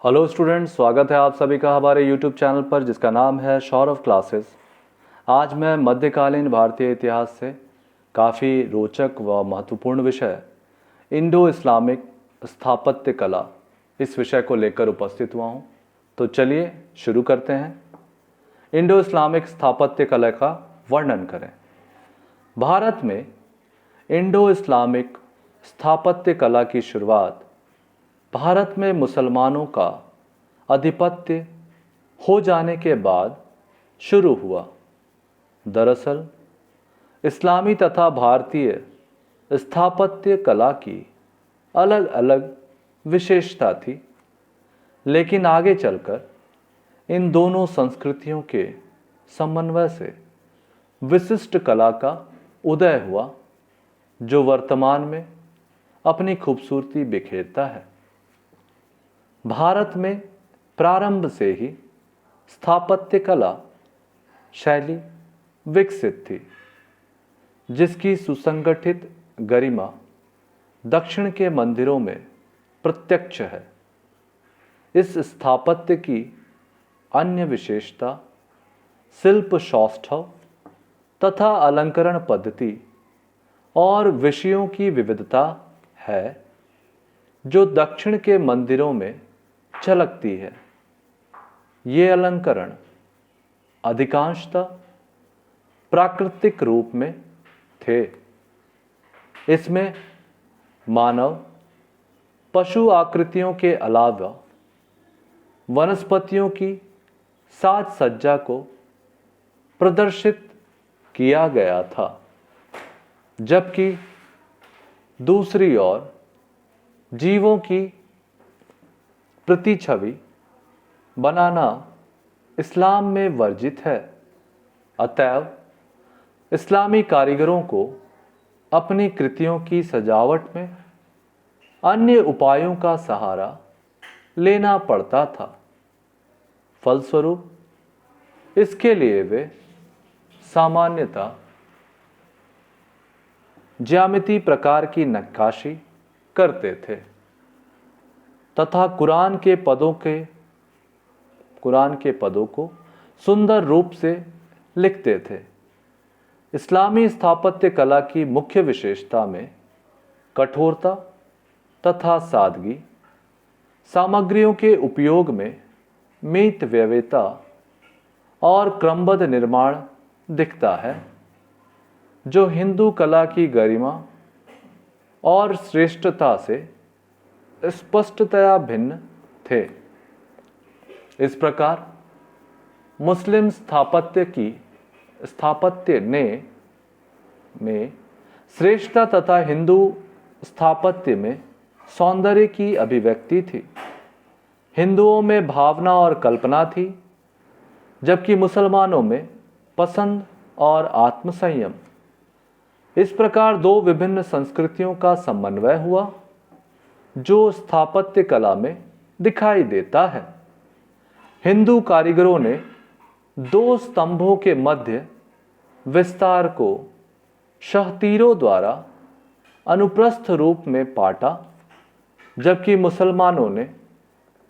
Hello students, स्वागत है आप सभी का हमारे यूट्यूब चैनल पर जिसका नाम है सौरभ क्लासेस। आज मैं मध्यकालीन भारतीय इतिहास से काफ़ी रोचक व महत्वपूर्ण विषय इंडो इस्लामिक स्थापत्य कला इस विषय को लेकर उपस्थित हुआ हूँ। तो चलिए शुरू करते हैं। इंडो इस्लामिक स्थापत्य कला का वर्णन करें। भारत में इंडो इस्लामिक स्थापत्य कला की शुरुआत भारत में मुसलमानों का आधिपत्य हो जाने के बाद शुरू हुआ। दरअसल इस्लामी तथा भारतीय स्थापत्य कला की अलग अलग विशेषता थी, लेकिन आगे चलकर इन दोनों संस्कृतियों के समन्वय से विशिष्ट कला का उदय हुआ, जो वर्तमान में अपनी खूबसूरती बिखेरता है। भारत में प्रारंभ से ही स्थापत्य कला शैली विकसित थी, जिसकी सुसंगठित गरिमा दक्षिण के मंदिरों में प्रत्यक्ष है। इस स्थापत्य की अन्य विशेषता शिल्प सौष्ठव तथा अलंकरण पद्धति और विषयों की विविधता है, जो दक्षिण के मंदिरों में झलकती है। ये अलंकरण अधिकांशतः प्राकृतिक रूप में थे। इसमें मानव पशु आकृतियों के अलावा वनस्पतियों की साज सज्जा को प्रदर्शित किया गया था, जबकि दूसरी ओर जीवों की प्रतिछवि बनाना इस्लाम में वर्जित है। अतएव इस्लामी कारीगरों को अपनी कृतियों की सजावट में अन्य उपायों का सहारा लेना पड़ता था। फलस्वरूप इसके लिए वे सामान्यतः ज्यामिति प्रकार की नक्काशी करते थे तथा कुरान के पदों को सुंदर रूप से लिखते थे। इस्लामी स्थापत्य कला की मुख्य विशेषता में कठोरता तथा सादगी, सामग्रियों के उपयोग में मितव्ययता और क्रमबद्ध निर्माण दिखता है, जो हिंदू कला की गरिमा और श्रेष्ठता से स्पष्टतया भिन्न थे। इस प्रकार मुस्लिम स्थापत्य में श्रेष्ठता तथा हिंदू स्थापत्य में सौंदर्य की अभिव्यक्ति थी। हिंदुओं में भावना और कल्पना थी, जबकि मुसलमानों में पसंद और आत्मसंयम। इस प्रकार दो विभिन्न संस्कृतियों का समन्वय हुआ, जो स्थापत्य कला में दिखाई देता है। हिंदू कारीगरों ने दो स्तंभों के मध्य विस्तार को शहतीरों द्वारा अनुप्रस्थ रूप में पाटा, जबकि मुसलमानों ने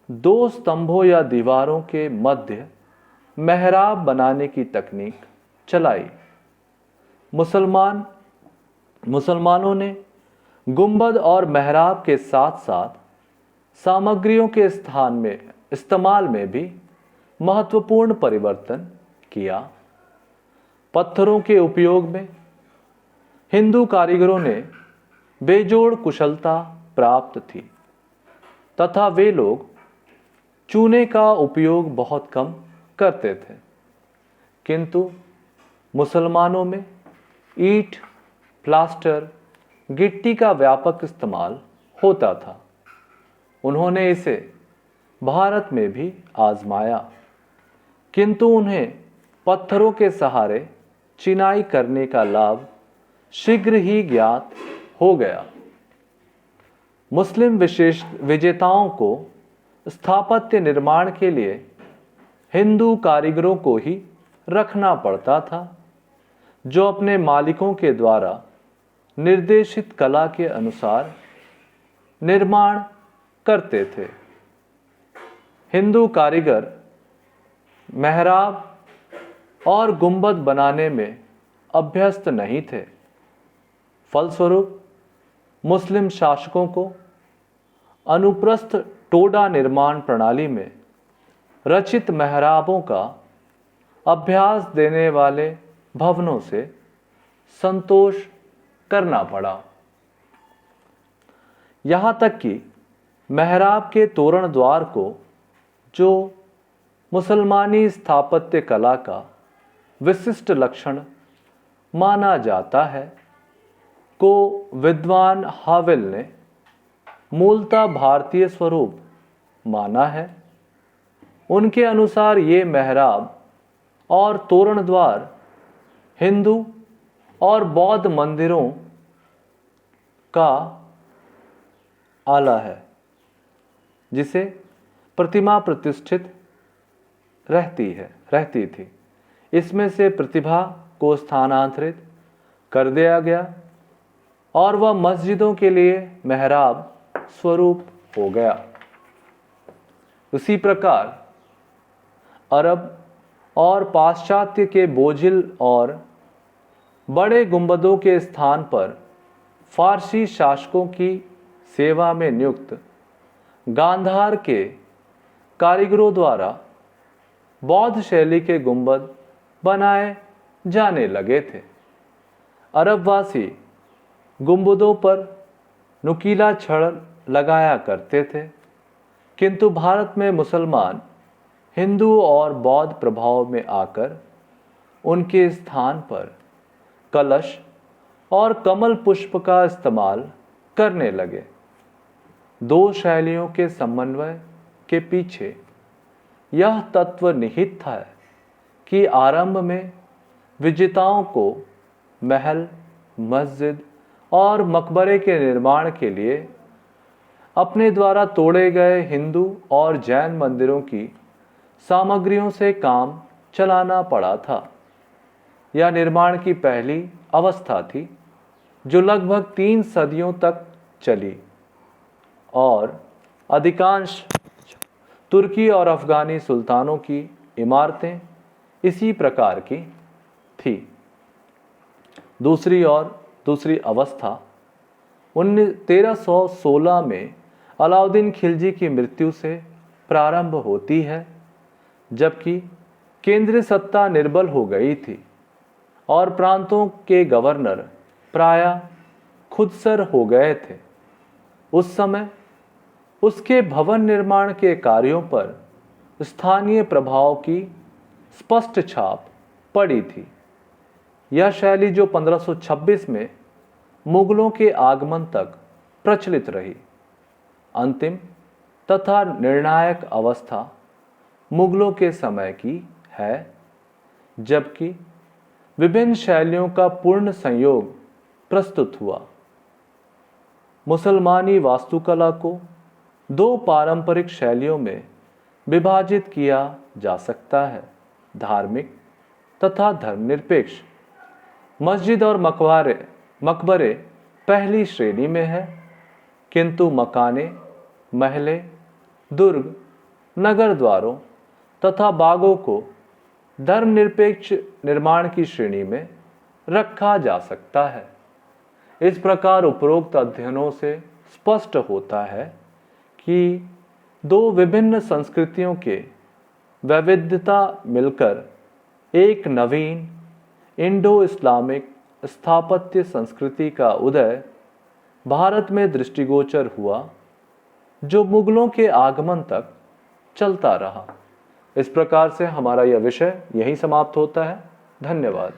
दो स्तंभों या दीवारों के मध्य मेहराब बनाने की तकनीक चलाई। मुसलमानों ने गुंबद और मेहराब के साथ साथ सामग्रियों के इस्तेमाल में भी महत्वपूर्ण परिवर्तन किया। पत्थरों के उपयोग में हिंदू कारीगरों ने बेजोड़ कुशलता प्राप्त थी तथा वे लोग चूने का उपयोग बहुत कम करते थे, किंतु मुसलमानों में ईंट, प्लास्टर, गिट्टी का व्यापक इस्तेमाल होता था। उन्होंने इसे भारत में भी आजमाया, किंतु उन्हें पत्थरों के सहारे चिनाई करने का लाभ शीघ्र ही ज्ञात हो गया। मुस्लिम विजेताओं को स्थापत्य निर्माण के लिए हिंदू कारीगरों को ही रखना पड़ता था, जो अपने मालिकों के द्वारा निर्देशित कला के अनुसार निर्माण करते थे। हिंदू कारीगर मेहराब और गुंबद बनाने में अभ्यस्त नहीं थे। फलस्वरूप मुस्लिम शासकों को अनुप्रस्थ टोडा निर्माण प्रणाली में रचित मेहराबों का अभ्यास देने वाले भवनों से संतोष करना पड़ा। यहाँ तक कि मेहराब के तोरण द्वार को, जो मुसलमानी स्थापत्य कला का विशिष्ट लक्षण माना जाता है, को विद्वान हावेल ने मूलतः भारतीय स्वरूप माना है। उनके अनुसार ये मेहराब और तोरण द्वार हिंदू और बौद्ध मंदिरों का आला है, जिसे प्रतिमा प्रतिष्ठित रहती थी। इसमें से प्रतिभा को स्थानांतरित कर दिया गया और वह मस्जिदों के लिए मेहराब स्वरूप हो गया। उसी प्रकार अरब और पाश्चात्य के बोझिल और बड़े गुंबदों के स्थान पर फारसी शासकों की सेवा में नियुक्त गांधार के कारीगरों द्वारा बौद्ध शैली के गुंबद बनाए जाने लगे थे। अरबवासी गुंबदों पर नुकीला छड़ लगाया करते थे, किंतु भारत में मुसलमान हिंदू और बौद्ध प्रभाव में आकर उनके स्थान पर कलश और कमल पुष्प का इस्तेमाल करने लगे। दो शैलियों के समन्वय के पीछे यह तत्व निहित था कि आरंभ में विजेताओं को महल, मस्जिद और मकबरे के निर्माण के लिए अपने द्वारा तोड़े गए हिंदू और जैन मंदिरों की सामग्रियों से काम चलाना पड़ा था। यह निर्माण की पहली अवस्था थी, जो लगभग 3 सदियों तक चली और अधिकांश तुर्की और अफगानी सुल्तानों की इमारतें इसी प्रकार की थी। दूसरी अवस्था 1316 में अलाउद्दीन खिलजी की मृत्यु से प्रारंभ होती है, जबकि केंद्रीय सत्ता निर्बल हो गई थी और प्रांतों के गवर्नर प्रायः खुदसर हो गए थे। उस समय उसके भवन निर्माण के कार्यों पर स्थानीय प्रभाव की स्पष्ट छाप पड़ी थी। यह शैली जो 1526 में मुगलों के आगमन तक प्रचलित रही। अंतिम तथा निर्णायक अवस्था मुगलों के समय की है, जबकि विभिन्न शैलियों का पूर्ण संयोग प्रस्तुत हुआ। मुसलमानी वास्तुकला को 2 पारंपरिक शैलियों में विभाजित किया जा सकता है, धार्मिक तथा धर्मनिरपेक्ष। मस्जिद और मकबरे पहली श्रेणी में है, किंतु मकाने, महले, दुर्ग, नगर द्वारों तथा बागों को धर्मनिरपेक्ष निर्माण की श्रेणी में रखा जा सकता है। इस प्रकार उपरोक्त अध्ययनों से स्पष्ट होता है कि 2 विभिन्न संस्कृतियों के वैविध्यता मिलकर एक नवीन इंडो इस्लामिक स्थापत्य संस्कृति का उदय भारत में दृष्टिगोचर हुआ, जो मुगलों के आगमन तक चलता रहा। इस प्रकार से हमारा यह विषय यहीं समाप्त होता है। धन्यवाद।